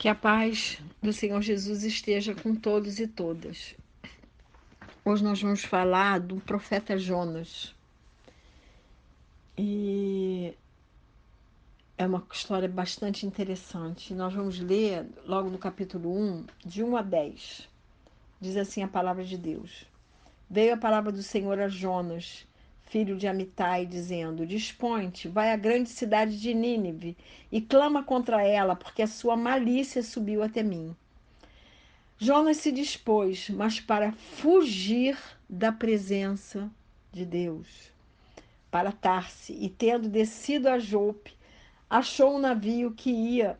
Que a paz do Senhor Jesus esteja com todos e todas. Hoje nós vamos falar do profeta Jonas. E é uma história bastante interessante. Nós vamos ler logo no capítulo 1, de 1 a 10. Diz assim a palavra de Deus. Veio a palavra do Senhor a Jonas, filho de Amitai, dizendo: Dispõe-te, vai à grande cidade de Nínive e clama contra ela, porque a sua malícia subiu até mim. Jonas se dispôs, mas para fugir da presença de Deus, para Tarse, e tendo descido a Jope, achou um navio que ia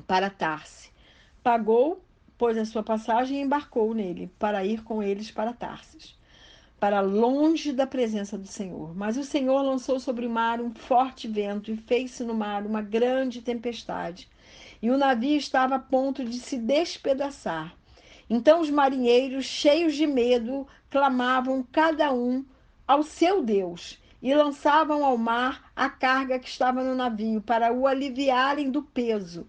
para Tarse. Pagou, pôs a sua passagem e embarcou nele, para ir com eles para Tarsis, para longe da presença do Senhor. Mas o Senhor lançou sobre o mar um forte vento e fez-se no mar uma grande tempestade, e o navio estava a ponto de se despedaçar. Então os marinheiros, cheios de medo, clamavam cada um ao seu Deus e lançavam ao mar a carga que estava no navio para o aliviarem do peso.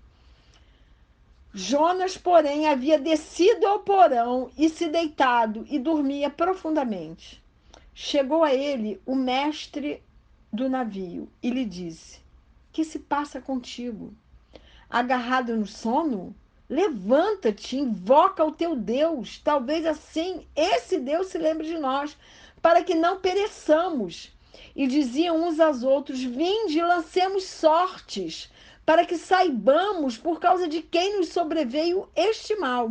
Jonas, porém, havia descido ao porão e se deitado e dormia profundamente. Chegou a ele o mestre do navio e lhe disse: Que se passa contigo? Agarrado no sono? Levanta-te, invoca o teu Deus. Talvez assim esse Deus se lembre de nós, para que não pereçamos. E diziam uns aos outros: Vinde, lancemos sortes, para que saibamos por causa de quem nos sobreveio este mal.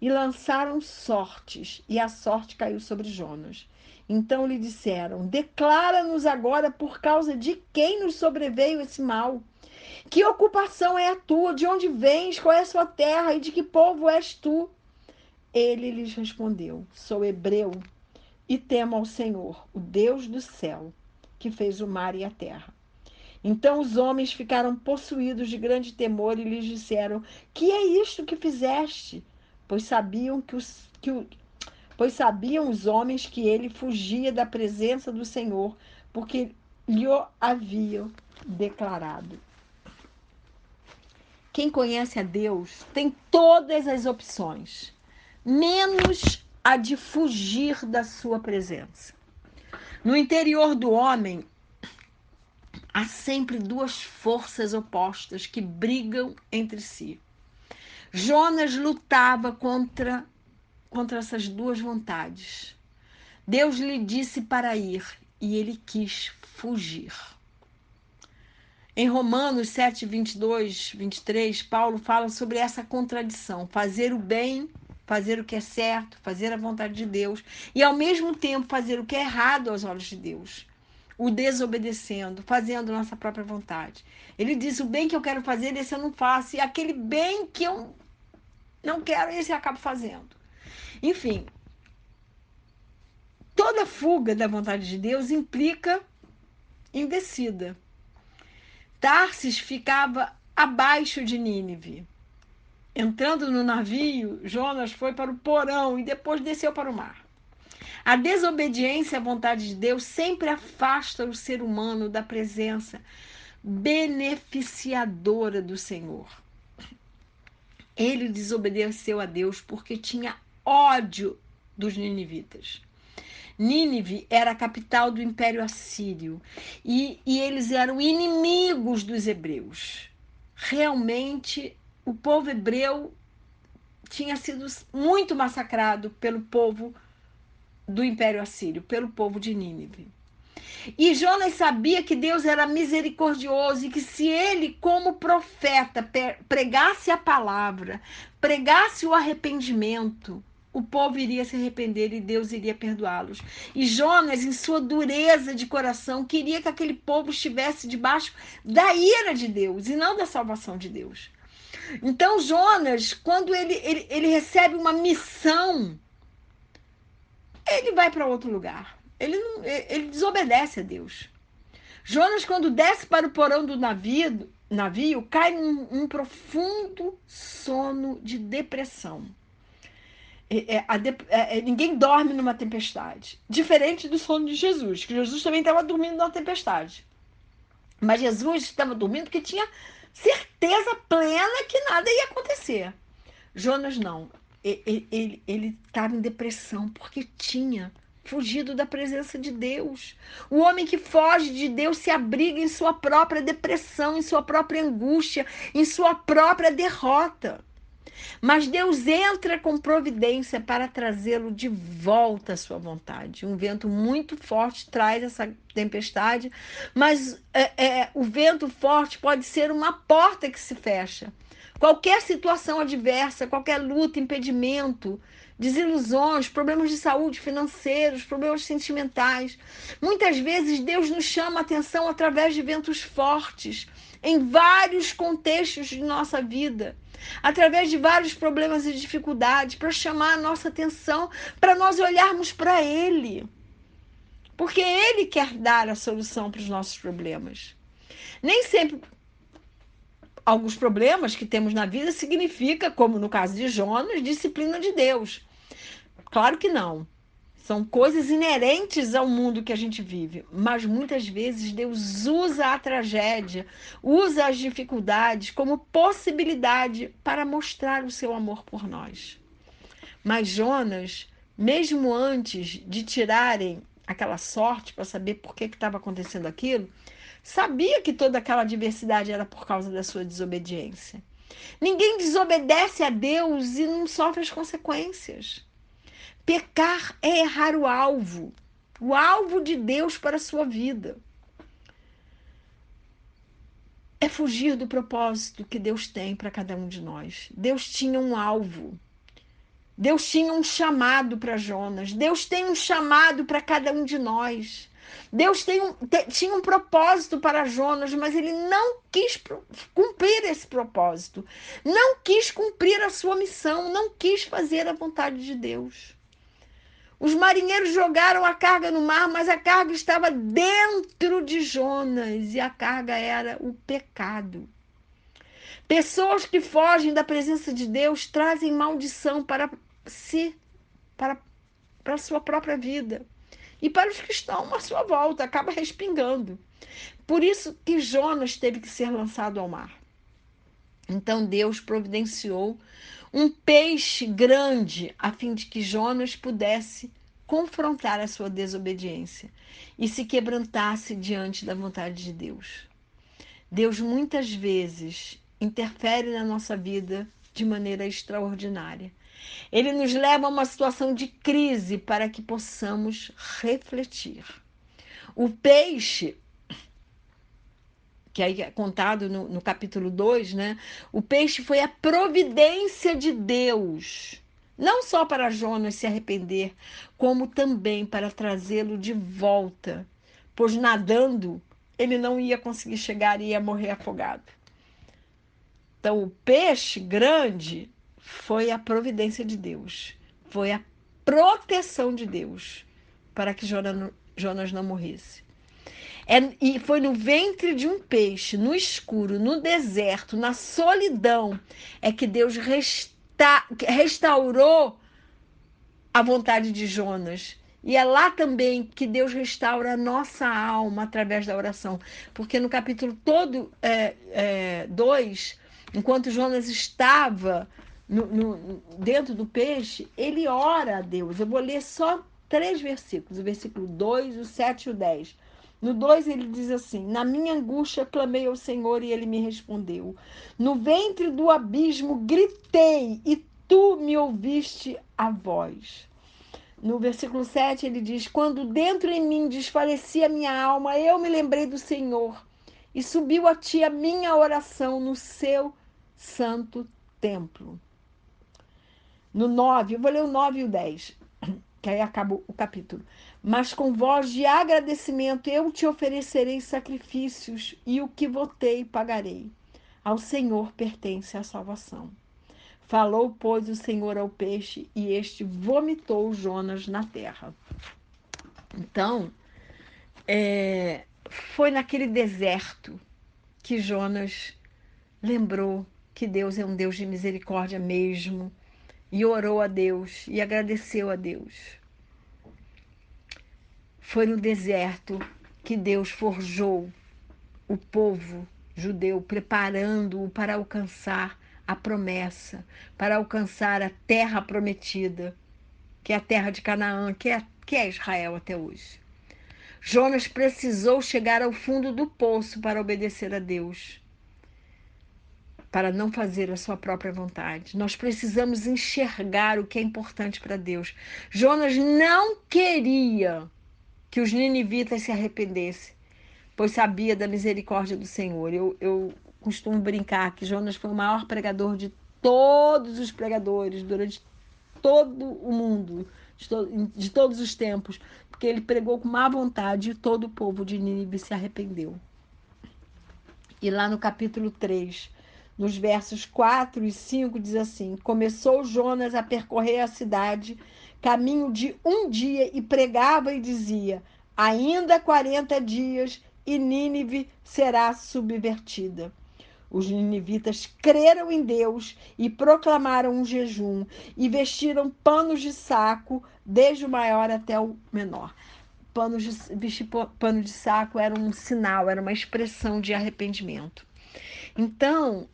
E lançaram sortes, e a sorte caiu sobre Jonas. Então lhe disseram: Declara-nos agora por causa de quem nos sobreveio esse mal. Que ocupação é a tua? De onde vens? Qual é a sua terra? E de que povo és tu? Ele lhes respondeu: Sou hebreu e temo ao Senhor, o Deus do céu, que fez o mar e a terra. Então os homens ficaram possuídos de grande temor e lhes disseram: Que é isto que fizeste? Pois sabiam os homens que ele fugia da presença do Senhor, porque lhe haviam declarado. Quem conhece a Deus tem todas as opções, menos a de fugir da sua presença. No interior do homem, há sempre duas forças opostas que brigam entre si. Jonas lutava contra essas duas vontades. Deus lhe disse para ir e ele quis fugir. Em Romanos 7, 22, 23, Paulo fala sobre essa contradição: fazer o bem, fazer o que é certo, fazer a vontade de Deus, e ao mesmo tempo fazer o que é errado aos olhos de Deus, o desobedecendo, fazendo nossa própria vontade. Ele diz: o bem que eu quero fazer, esse eu não faço, e aquele bem que eu não quero, esse eu acabo fazendo. Enfim, toda fuga da vontade de Deus implica em descida. Tarsis ficava abaixo de Nínive. Entrando no navio, Jonas foi para o porão e depois desceu para o mar. A desobediência à vontade de Deus sempre afasta o ser humano da presença beneficiadora do Senhor. Ele desobedeceu a Deus porque tinha ódio dos ninivitas. Nínive era a capital do Império Assírio e eles eram inimigos dos hebreus. Realmente, o povo hebreu tinha sido muito massacrado pelo povo do Império Assírio, pelo povo de Nínive. E Jonas sabia que Deus era misericordioso e que se ele, como profeta, pregasse a palavra, pregasse o arrependimento, o povo iria se arrepender e Deus iria perdoá-los. E Jonas, em sua dureza de coração, queria que aquele povo estivesse debaixo da ira de Deus e não da salvação de Deus. Então Jonas, quando ele recebe uma missão, ele vai para outro lugar. Ele desobedece a Deus. Jonas, quando desce para o porão do navio cai num profundo sono de depressão. Ninguém dorme numa tempestade. Diferente do sono de Jesus, que Jesus também estava dormindo numa tempestade. Mas Jesus estava dormindo porque tinha certeza plena que nada ia acontecer. Jonas não. Ele estava em depressão porque tinha fugido da presença de Deus. O homem que foge de Deus se abriga em sua própria depressão, em sua própria angústia, em sua própria derrota. Mas Deus entra com providência para trazê-lo de volta à sua vontade. Um vento muito forte traz essa tempestade, mas o vento forte pode ser uma porta que se fecha. Qualquer situação adversa, qualquer luta, impedimento, desilusões, problemas de saúde, financeiros, problemas sentimentais. Muitas vezes Deus nos chama a atenção através de ventos fortes, em vários contextos de nossa vida, através de vários problemas e dificuldades, para chamar a nossa atenção, para nós olharmos para Ele. Porque Ele quer dar a solução para os nossos problemas. Nem sempre alguns problemas que temos na vida significa, como no caso de Jonas, disciplina de Deus. Claro que não. São coisas inerentes ao mundo que a gente vive. Mas muitas vezes Deus usa a tragédia, usa as dificuldades como possibilidade para mostrar o seu amor por nós. Mas Jonas, mesmo antes de tirarem aquela sorte para saber por que estava acontecendo aquilo, sabia que toda aquela adversidade era por causa da sua desobediência. Ninguém desobedece a Deus e não sofre as consequências. Pecar é errar o alvo de Deus para a sua vida. É fugir do propósito que Deus tem para cada um de nós. Deus tinha um alvo. Deus tinha um chamado para Jonas. Deus tem um chamado para cada um de nós. Deus tinha um propósito para Jonas, mas ele não quis cumprir esse propósito. Não quis cumprir a sua missão. Não quis fazer a vontade de Deus. Os marinheiros jogaram a carga no mar, mas a carga estava dentro de Jonas e a carga era o pecado. Pessoas que fogem da presença de Deus trazem maldição para si, para a sua própria vida e para os que estão à sua volta, acaba respingando. Por isso que Jonas teve que ser lançado ao mar. Então Deus providenciou um peixe grande a fim de que Jonas pudesse confrontar a sua desobediência e se quebrantasse diante da vontade de Deus. Deus muitas vezes interfere na nossa vida de maneira extraordinária. Ele nos leva a uma situação de crise para que possamos refletir. O peixe, que aí é contado no capítulo 2, né? O peixe foi a providência de Deus, não só para Jonas se arrepender, como também para trazê-lo de volta, pois nadando ele não ia conseguir chegar e ia morrer afogado. Então, o peixe grande foi a providência de Deus, foi a proteção de Deus para que Jonas não morresse. E foi no ventre de um peixe, no escuro, no deserto, na solidão, é que Deus restaurou a vontade de Jonas. E é lá também que Deus restaura a nossa alma através da oração. Porque no capítulo todo 2, enquanto Jonas estava dentro do peixe, ele ora a Deus. Eu vou ler só 3 versículos, o versículo 2, o 7 e o 10. No 2 ele diz assim: na minha angústia clamei ao Senhor e ele me respondeu. No ventre do abismo gritei e tu me ouviste a voz. No versículo 7 ele diz: quando dentro em mim desfalecia a minha alma, eu me lembrei do Senhor e subiu a ti a minha oração no seu santo templo. No 9, eu vou ler o 9 e o 10, que aí acaba o capítulo. Mas com voz de agradecimento eu te oferecerei sacrifícios e o que votei pagarei. Ao Senhor pertence a salvação. Falou, pois, o Senhor ao peixe e este vomitou Jonas na terra. Então, foi naquele deserto que Jonas lembrou que Deus é um Deus de misericórdia mesmo e orou a Deus e agradeceu a Deus. Foi no deserto que Deus forjou o povo judeu, preparando-o para alcançar a promessa, para alcançar a terra prometida, que é a terra de Canaã, que é Israel até hoje. Jonas precisou chegar ao fundo do poço para obedecer a Deus, para não fazer a sua própria vontade. Nós precisamos enxergar o que é importante para Deus. Jonas não queria que os ninivitas se arrependessem, pois sabia da misericórdia do Senhor. Eu costumo brincar que Jonas foi o maior pregador de todos os pregadores, durante todo o mundo, de todos os tempos, porque ele pregou com má vontade e todo o povo de Nínive se arrependeu. E lá no capítulo 3, nos versos 4 e 5, diz assim: começou Jonas a percorrer a cidade, caminho de um dia, e pregava e dizia: ainda 40 dias e Nínive será subvertida. Os ninivitas creram em Deus e proclamaram um jejum e vestiram panos de saco, desde o maior até o menor. Vestir pano de saco era um sinal, era uma expressão de arrependimento. Então,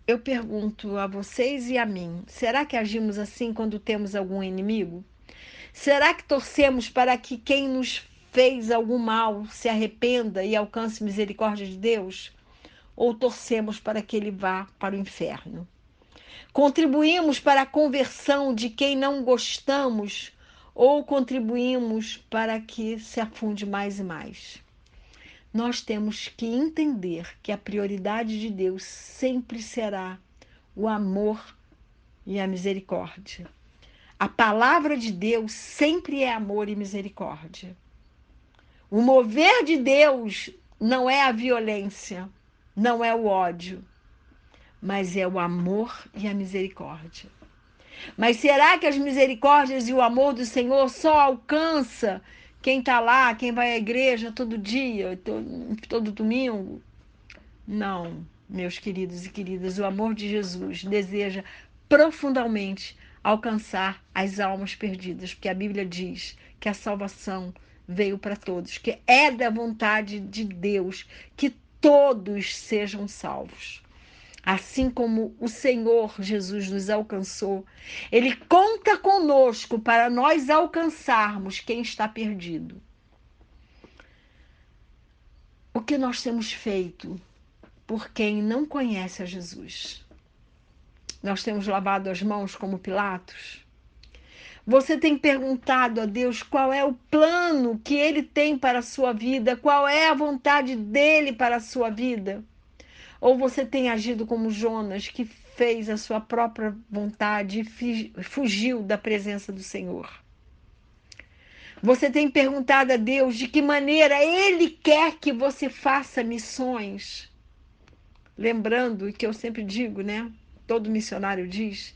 eu pergunto a vocês e a mim: será que agimos assim quando temos algum inimigo? Será que torcemos para que quem nos fez algum mal se arrependa e alcance misericórdia de Deus? Ou torcemos para que ele vá para o inferno? Contribuímos para a conversão de quem não gostamos ou contribuímos para que se afunde mais e mais? Nós temos que entender que a prioridade de Deus sempre será o amor e a misericórdia. A palavra de Deus sempre é amor e misericórdia. O mover de Deus não é a violência, não é o ódio, mas é o amor e a misericórdia. Mas será que as misericórdias e o amor do Senhor só alcança quem está lá, quem vai à igreja todo dia, todo domingo? Não, meus queridos e queridas, o amor de Jesus deseja profundamente alcançar as almas perdidas, porque a Bíblia diz que a salvação veio para todos, que é da vontade de Deus que todos sejam salvos. Assim como o Senhor Jesus nos alcançou, Ele conta conosco para nós alcançarmos quem está perdido. O que nós temos feito por quem não conhece a Jesus? Nós temos lavado as mãos como Pilatos? Você tem perguntado a Deus qual é o plano que Ele tem para a sua vida? Qual é a vontade dEle para a sua vida? Ou você tem agido como Jonas, que fez a sua própria vontade e fugiu da presença do Senhor? Você tem perguntado a Deus de que maneira Ele quer que você faça missões? Lembrando, e que eu sempre digo, né? Todo missionário diz,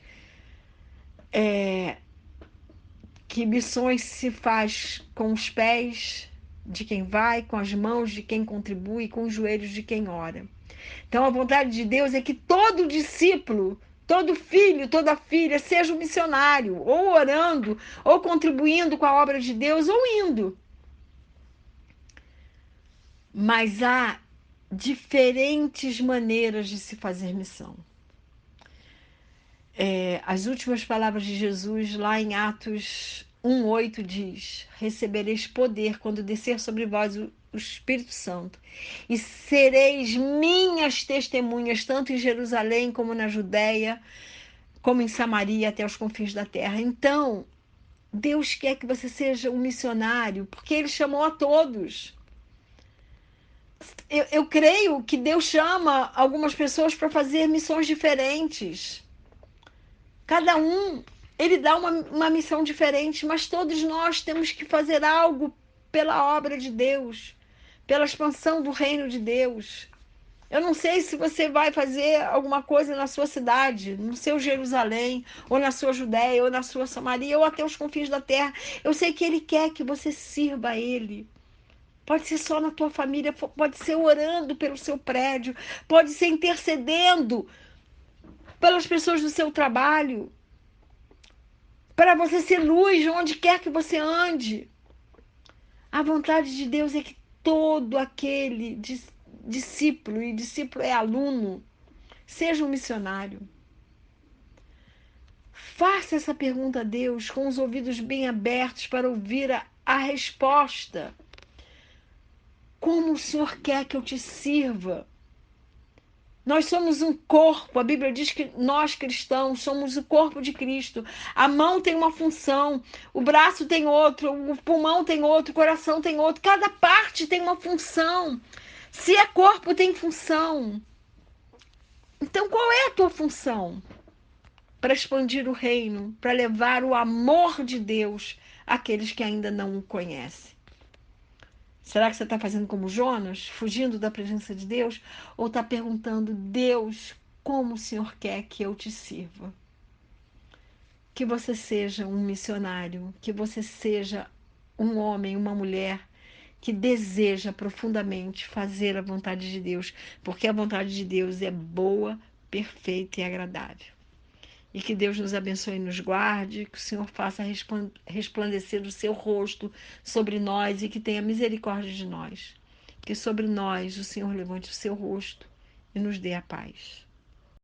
que missões se faz com os pés de quem vai, com as mãos de quem contribui, com os joelhos de quem ora. Então, a vontade de Deus é que todo discípulo, todo filho, toda filha seja um missionário, ou orando, ou contribuindo com a obra de Deus, ou indo. Mas há diferentes maneiras de se fazer missão. As últimas palavras de Jesus, lá em Atos 1:8, diz: recebereis poder quando descer sobre vós o Espírito Santo, e sereis minhas testemunhas, tanto em Jerusalém como na Judéia, como em Samaria, até os confins da terra. Então, Deus quer que você seja um missionário, porque Ele chamou a todos. Eu creio que Deus chama algumas pessoas para fazer missões diferentes. Cada um, Ele dá uma missão diferente, mas todos nós temos que fazer algo pela obra de Deus, pela expansão do reino de Deus. Eu não sei se você vai fazer alguma coisa na sua cidade, no seu Jerusalém, ou na sua Judéia, ou na sua Samaria, ou até os confins da terra. Eu sei que Ele quer que você sirva a Ele. Pode ser só na tua família, pode ser orando pelo seu prédio, pode ser intercedendo pelas pessoas do seu trabalho, para você ser luz onde quer que você ande. A vontade de Deus é que todo aquele discípulo, e discípulo é aluno. Seja um missionário. Faça essa pergunta a Deus com os ouvidos bem abertos para ouvir a resposta. Como o Senhor quer que eu te sirva? Nós somos um corpo. A Bíblia diz que nós cristãos somos o corpo de Cristo. A mão tem uma função, o braço tem outro, o pulmão tem outro, o coração tem outro. Cada parte tem uma função. Se é corpo, tem função. Então, qual é a tua função? Para expandir o reino, para levar o amor de Deus àqueles que ainda não o conhecem. Será que você está fazendo como Jonas, fugindo da presença de Deus? Ou está perguntando, Deus, como o Senhor quer que eu te sirva? Que você seja um missionário, que você seja um homem, uma mulher que deseja profundamente fazer a vontade de Deus, porque a vontade de Deus é boa, perfeita e agradável. E que Deus nos abençoe e nos guarde, que o Senhor faça resplandecer o seu rosto sobre nós e que tenha misericórdia de nós. Que sobre nós o Senhor levante o seu rosto e nos dê a paz.